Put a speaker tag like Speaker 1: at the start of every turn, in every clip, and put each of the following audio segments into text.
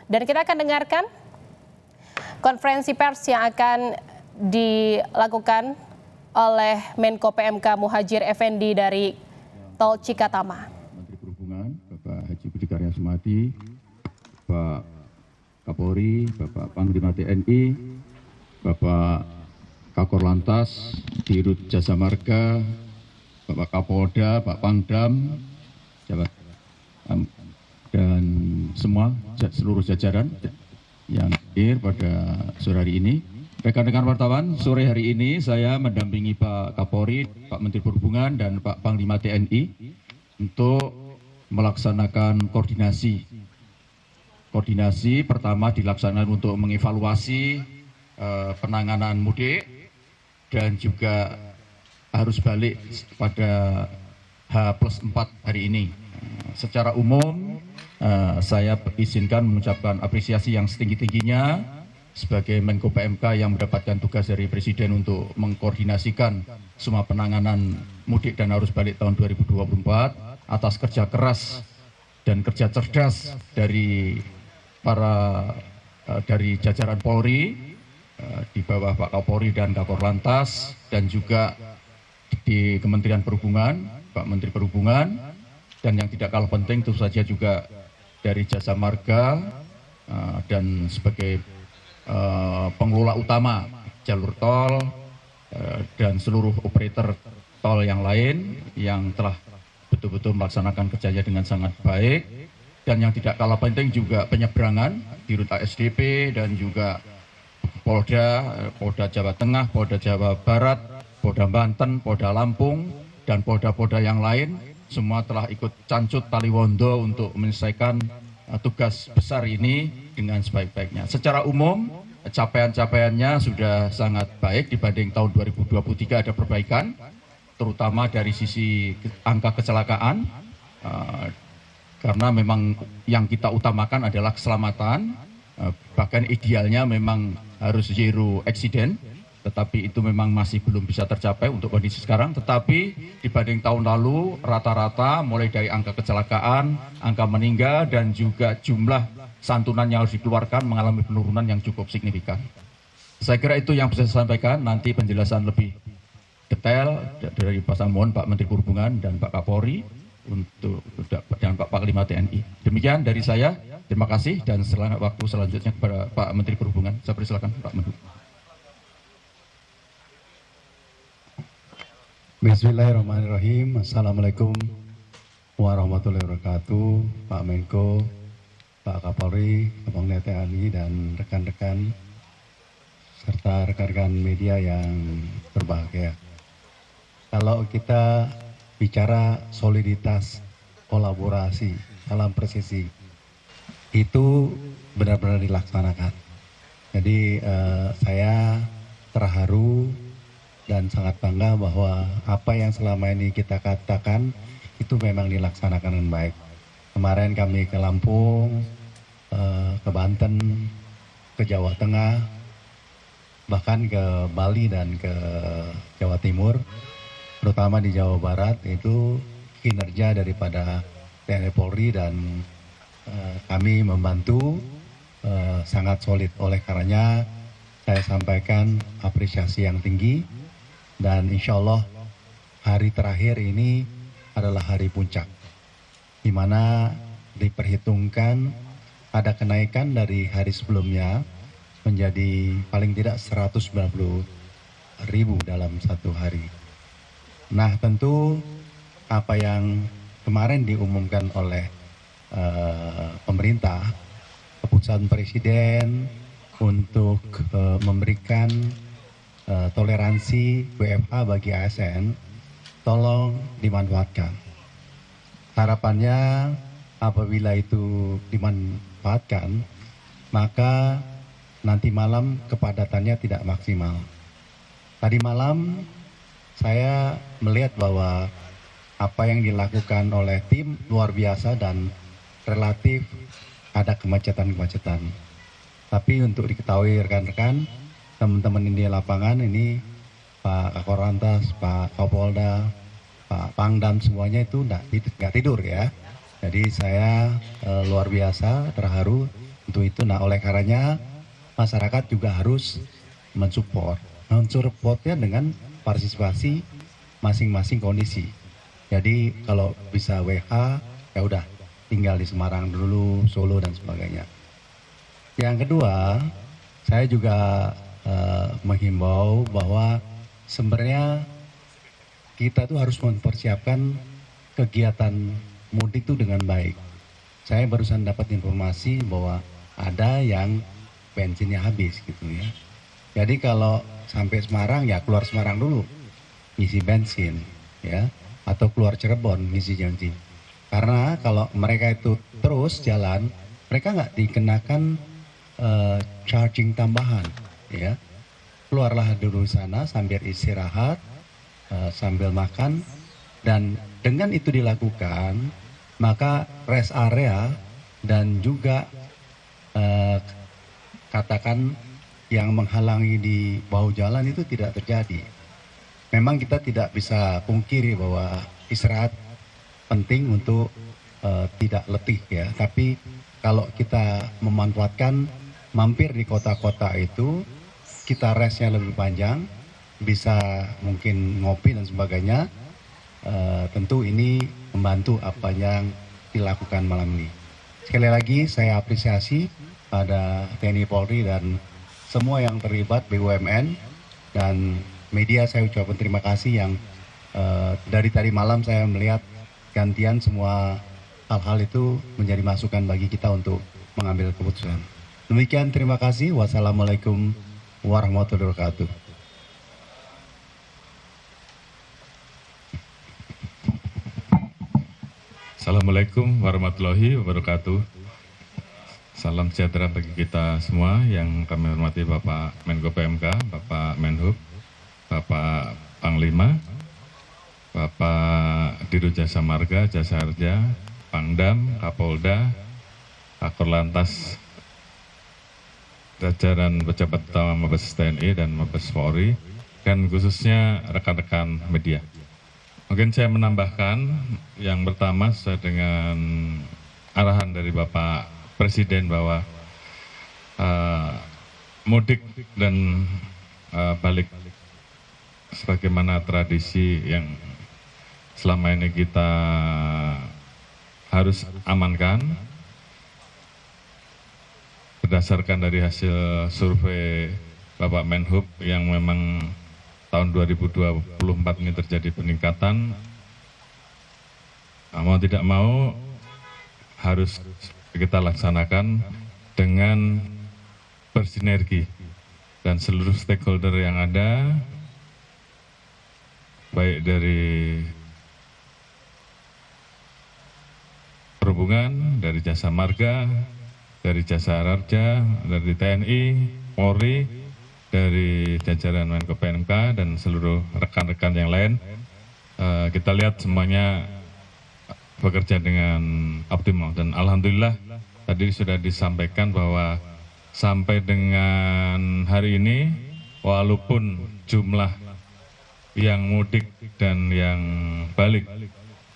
Speaker 1: Dan kita akan dengarkan konferensi pers yang akan dilakukan oleh Menko PMK Muhadjir Effendi dari Tol Cikatama.
Speaker 2: Menteri Perhubungan, Bapak Haji Budi Karya Sumadi, Bapak Kapolri, Bapak Panglima TNI, Bapak Kakor Lantas, Dirut Jasa Marga, Bapak Kapolda, Pak Pangdam, dan semua seluruh jajaran yang hadir pada sore hari ini. Rekan-rekan wartawan, sore hari ini saya mendampingi Pak Kapolri, Pak Menteri Perhubungan, dan Pak Panglima TNI untuk melaksanakan koordinasi. Koordinasi pertama dilaksanakan untuk mengevaluasi penanganan mudik dan juga harus balik pada H+4 hari ini. Secara umum, saya izinkan mengucapkan apresiasi yang setinggi-tingginya sebagai Menko PMK yang mendapatkan tugas dari Presiden untuk mengkoordinasikan semua penanganan mudik dan arus balik tahun 2024 atas kerja keras dan kerja cerdas dari dari jajaran Polri di bawah Pak Kapolri dan Kakor Lantas, dan juga di Kementerian Perhubungan, Pak Menteri Perhubungan, dan yang tidak kalah penting tentu saja juga dari Jasa Marga dan sebagai pengelola utama jalur tol dan seluruh operator tol yang lain yang telah betul-betul melaksanakan kerjanya dengan sangat baik. Dan yang tidak kalah penting juga penyeberangan di rute ASDP dan juga Polda Jawa Tengah, Polda Jawa Barat, Polda Banten, Polda Lampung, dan polda-polda yang lain semua telah ikut cancut taliwondo untuk menyelesaikan tugas besar ini dengan sebaik-baiknya. Secara umum, capaian-capaiannya sudah sangat baik dibanding tahun 2023, ada perbaikan, terutama dari sisi angka kecelakaan, karena memang yang kita utamakan adalah keselamatan, bahkan idealnya memang harus zero accident, tetapi itu memang masih belum bisa tercapai untuk kondisi sekarang. Tetapi dibanding tahun lalu rata-rata mulai dari angka kecelakaan, angka meninggal, dan juga jumlah santunan yang harus dikeluarkan mengalami penurunan yang cukup signifikan. Saya kira itu yang bisa saya sampaikan. Nanti penjelasan lebih detail dari Pak Samuel, Pak Menteri Perhubungan, dan Pak Kapolri dan Pak Panglima TNI. Demikian dari saya. Terima kasih, dan waktu selanjutnya kepada Pak Menteri Perhubungan. Saya persilakan Pak Menteri.
Speaker 3: Bismillahirrahmanirrahim. Assalamualaikum warahmatullahi wabarakatuh. Pak Menko, Pak Kapolri, Panglima TNI, dan rekan-rekan serta rekan-rekan media yang berbahagia. Kalau kita bicara soliditas, kolaborasi, salam presisi, itu benar-benar dilaksanakan. Jadi saya terharu dan sangat bangga bahwa apa yang selama ini kita katakan itu memang dilaksanakan dengan baik. Kemarin kami ke Lampung, ke Banten, ke Jawa Tengah, bahkan ke Bali dan ke Jawa Timur, terutama di Jawa Barat. Itu kinerja daripada TNI Polri dan kami membantu sangat solid. Oleh karenanya saya sampaikan apresiasi yang tinggi. Dan insya Allah hari terakhir ini adalah hari puncak, di mana diperhitungkan ada kenaikan dari hari sebelumnya menjadi paling tidak 190.000 dalam satu hari. Nah, tentu apa yang kemarin diumumkan oleh pemerintah, keputusan Presiden untuk memberikan toleransi WFH bagi ASN, tolong dimanfaatkan. Harapannya apabila itu dimanfaatkan, maka nanti malam kepadatannya tidak maksimal. Tadi malam saya melihat bahwa apa yang dilakukan oleh tim luar biasa dan relatif ada kemacetan-kemacetan. Tapi untuk diketahui rekan-rekan, teman-teman ini di lapangan ini, Pak Kakor Lantas, Pak Kapolda, Pak Pangdam, semuanya itu nggak tidur ya. Jadi saya luar biasa terharu, tentu itu. Nah, oleh karenanya masyarakat juga harus mensupport. Mensupportnya dengan partisipasi masing-masing kondisi. Jadi kalau bisa WH, ya udah tinggal di Semarang dulu, Solo dan sebagainya. Yang kedua, saya juga menghimbau bahwa sebenarnya kita tuh harus mempersiapkan kegiatan mudik itu dengan baik. Saya barusan dapat informasi bahwa ada yang bensinnya habis gitu ya. Jadi kalau sampai Semarang ya keluar Semarang dulu, ngisi bensin ya, atau keluar Cirebon ngisi bensin. Karena kalau mereka itu terus jalan, mereka nggak dikenakan charging tambahan ya. Keluarlah dulu sana sambil istirahat, sambil makan, dan dengan itu dilakukan, maka rest area dan juga katakan yang menghalangi di bahu jalan itu tidak terjadi. Memang kita tidak bisa pungkiri bahwa istirahat penting untuk tidak letih ya. Tapi kalau kita memanfaatkan mampir di kota-kota itu, kita restnya lebih panjang, bisa mungkin ngopi dan sebagainya. Tentu ini membantu apa yang dilakukan malam ini. Sekali lagi saya apresiasi pada TNI Polri dan semua yang terlibat, BUMN dan media. Saya ucapkan terima kasih yang dari tadi malam saya melihat gantian semua hal-hal itu menjadi masukan bagi kita untuk mengambil keputusan. Demikian, terima kasih. Wassalamualaikum warahmatullahi wabarakatuh.
Speaker 4: Assalamualaikum warahmatullahi wabarakatuh. Salam sejahtera bagi kita semua yang kami hormati Bapak Menko PMK, Bapak Menhub, Bapak Panglima, Bapak Dirut Jasa Marga, Jasa Harja, Pangdam, Kapolda, Kakor Lantas, jajaran pejabat utama Mabes TNI dan Mabes Polri, dan khususnya rekan-rekan media. Mungkin saya menambahkan yang pertama sesuai dengan arahan dari Bapak Presiden bahwa mudik dan balik sebagaimana tradisi yang selama ini kita harus amankan berdasarkan dari hasil survei Bapak Menhub yang memang tahun 2024 ini terjadi peningkatan, mau tidak mau harus kita laksanakan dengan bersinergi dan seluruh stakeholder yang ada, baik dari perhubungan, dari jasa marga, dari jasa harja, dari TNI, Polri, dari jajaran Menko PMK dan seluruh rekan-rekan yang lain. Kita lihat semuanya bekerja dengan optimal dan alhamdulillah tadi sudah disampaikan bahwa sampai dengan hari ini walaupun jumlah yang mudik dan yang balik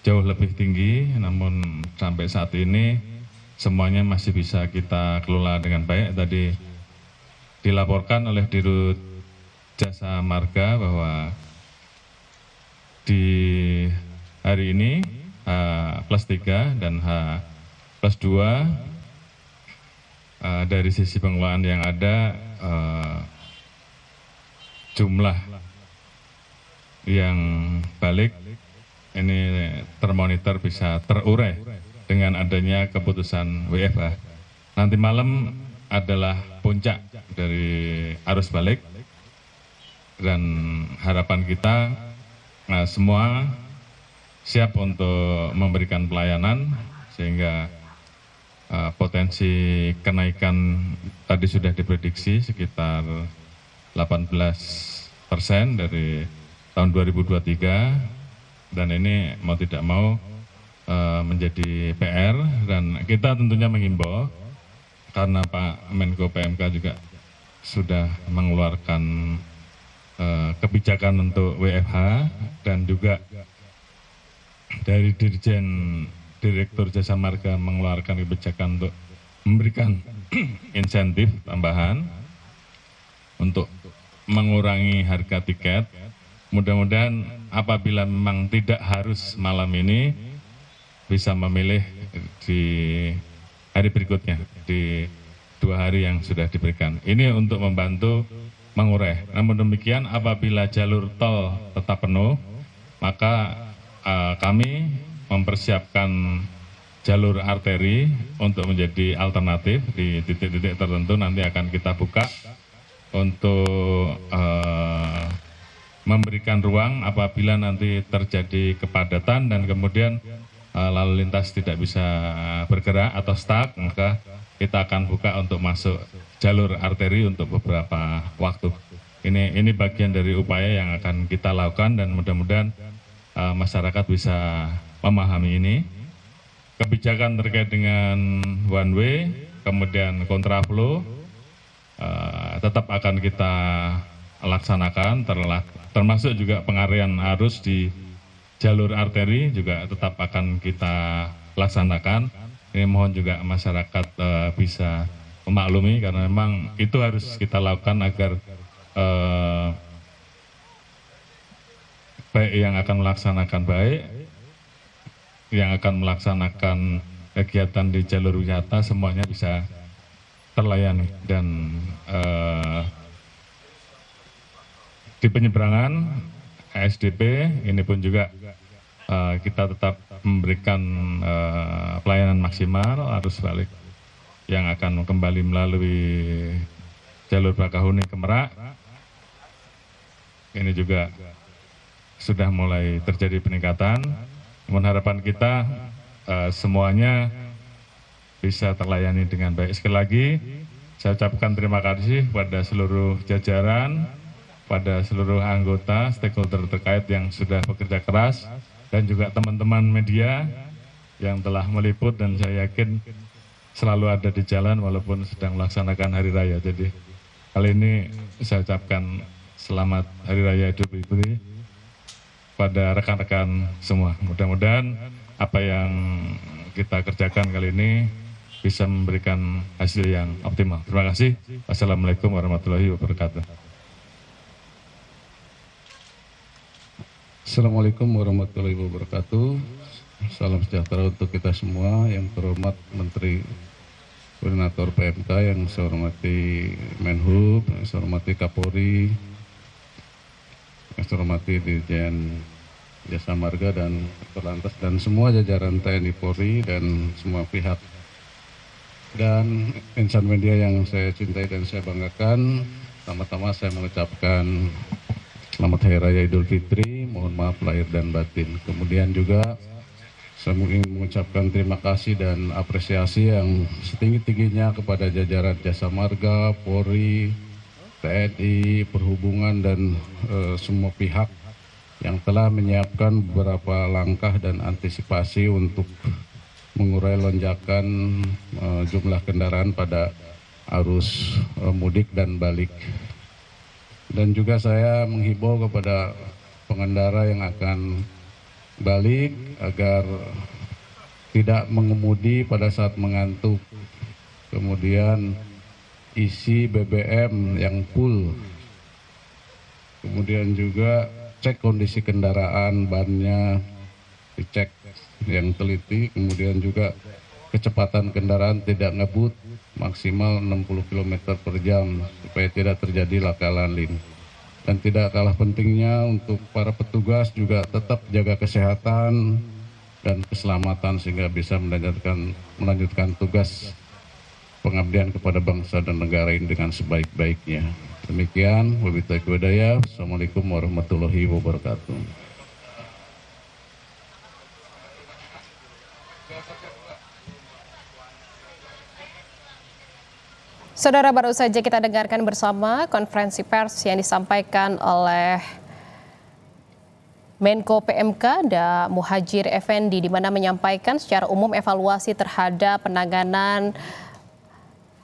Speaker 4: jauh lebih tinggi, namun sampai saat ini semuanya masih bisa kita kelola dengan baik. Tadi dilaporkan oleh Dirut Jasa Marga bahwa di hari ini H+3 dan H+2 dari sisi pengelolaan yang ada jumlah yang balik ini termonitor bisa terurai dengan adanya keputusan WFH. Nanti malam adalah puncak dari arus balik dan harapan kita semua siap untuk memberikan pelayanan sehingga potensi kenaikan tadi sudah diprediksi sekitar 18% dari tahun 2023 dan ini mau tidak mau menjadi PR dan kita tentunya menghimbau karena Pak Menko PMK juga sudah mengeluarkan kebijakan untuk WFH dan juga dari Dirjen Direktur Jasa Marga mengeluarkan kebijakan untuk memberikan insentif tambahan untuk mengurangi harga tiket. Mudah-mudahan apabila memang tidak harus malam ini, bisa memilih di hari berikutnya, di 2 hari yang sudah diberikan. Ini untuk membantu mengurai. Namun demikian, apabila jalur tol tetap penuh, maka kami mempersiapkan jalur arteri untuk menjadi alternatif di titik-titik tertentu. Nanti akan kita buka untuk memberikan ruang apabila nanti terjadi kepadatan dan kemudian lalu lintas tidak bisa bergerak atau stuck, maka kita akan buka untuk masuk jalur arteri untuk beberapa waktu. Ini bagian dari upaya yang akan kita lakukan dan mudah-mudahan masyarakat bisa memahami ini. Kebijakan terkait dengan one way, kemudian kontraflow, tetap akan kita laksanakan, termasuk juga pengalihan arus di jalur arteri juga tetap akan kita laksanakan. Ini mohon juga masyarakat bisa memaklumi karena memang itu harus kita lakukan agar baik yang akan melaksanakan yang akan melaksanakan kegiatan di jalur wisata semuanya bisa terlayani. Dan di penyeberangan ASDP ini pun juga kita tetap memberikan pelayanan maksimal arus balik yang akan kembali melalui jalur Bakahuni ke Merak. Ini juga sudah mulai terjadi peningkatan. Namun harapan kita semuanya bisa terlayani dengan baik. Sekali lagi saya ucapkan terima kasih pada seluruh jajaran, pada seluruh anggota, stakeholder terkait yang sudah bekerja keras, dan juga teman-teman media yang telah meliput dan saya yakin selalu ada di jalan walaupun sedang melaksanakan Hari Raya. Jadi kali ini saya ucapkan selamat Hari Raya Idul Fitri pada rekan-rekan semua. Mudah-mudahan apa yang kita kerjakan kali ini bisa memberikan hasil yang optimal. Terima kasih. Wassalamualaikum warahmatullahi wabarakatuh.
Speaker 5: Assalamualaikum warahmatullahi wabarakatuh. Salam sejahtera untuk kita semua. Yang terhormat Menteri Koordinator PMK, yang saya hormati Menhub, yang saya hormati Kapolri, yang saya hormati Dirjen Jasa Marga dan Korlantas, dan semua jajaran TNI Polri dan semua pihak dan insan media yang saya cintai dan saya banggakan. Pertama-tama saya mengucapkan selamat Hari Raya Idul Fitri, mohon maaf lahir dan batin. Kemudian juga saya ingin mengucapkan terima kasih dan apresiasi yang setinggi-tingginya kepada jajaran Jasa Marga, Polri, TNI, Perhubungan, dan semua pihak yang telah menyiapkan beberapa langkah dan antisipasi untuk mengurai lonjakan jumlah kendaraan pada arus mudik dan balik. Dan juga saya menghimbau kepada pengendara yang akan balik agar tidak mengemudi pada saat mengantuk, kemudian isi BBM yang full, kemudian juga cek kondisi kendaraan, bannya dicek yang teliti, kemudian juga kecepatan kendaraan tidak ngebut, maksimal 60 km per jam supaya tidak terjadi laka lanlin. Dan tidak kalah pentingnya untuk para petugas juga tetap jaga kesehatan dan keselamatan sehingga bisa melanjutkan tugas pengabdian kepada bangsa dan negara ini dengan sebaik-baiknya. Demikian, wabillahi taufiq wal hidayah. Assalamualaikum warahmatullahi wabarakatuh.
Speaker 1: Saudara, baru saja kita dengarkan bersama konferensi pers yang disampaikan oleh Menko PMK Muhadjir Effendi, di mana menyampaikan secara umum evaluasi terhadap penanganan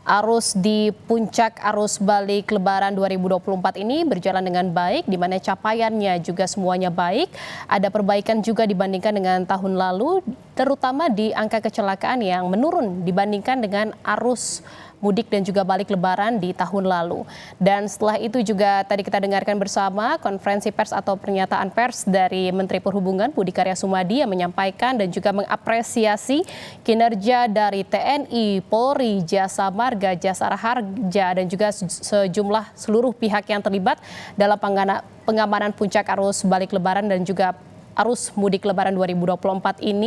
Speaker 1: arus di puncak arus balik Lebaran 2024 ini berjalan dengan baik, di mana capaiannya juga semuanya baik. Ada perbaikan juga dibandingkan dengan tahun lalu. terutama di angka kecelakaan yang menurun dibandingkan dengan arus mudik dan juga balik lebaran di tahun lalu. Dan setelah itu juga tadi kita dengarkan bersama konferensi pers atau pernyataan pers dari Menteri Perhubungan Budi Karya Sumadi yang menyampaikan dan juga mengapresiasi kinerja dari TNI, Polri, Jasa Marga, Jasara Harja dan juga sejumlah seluruh pihak yang terlibat dalam pengamanan puncak arus balik lebaran dan juga arus mudik lebaran 2024 ini.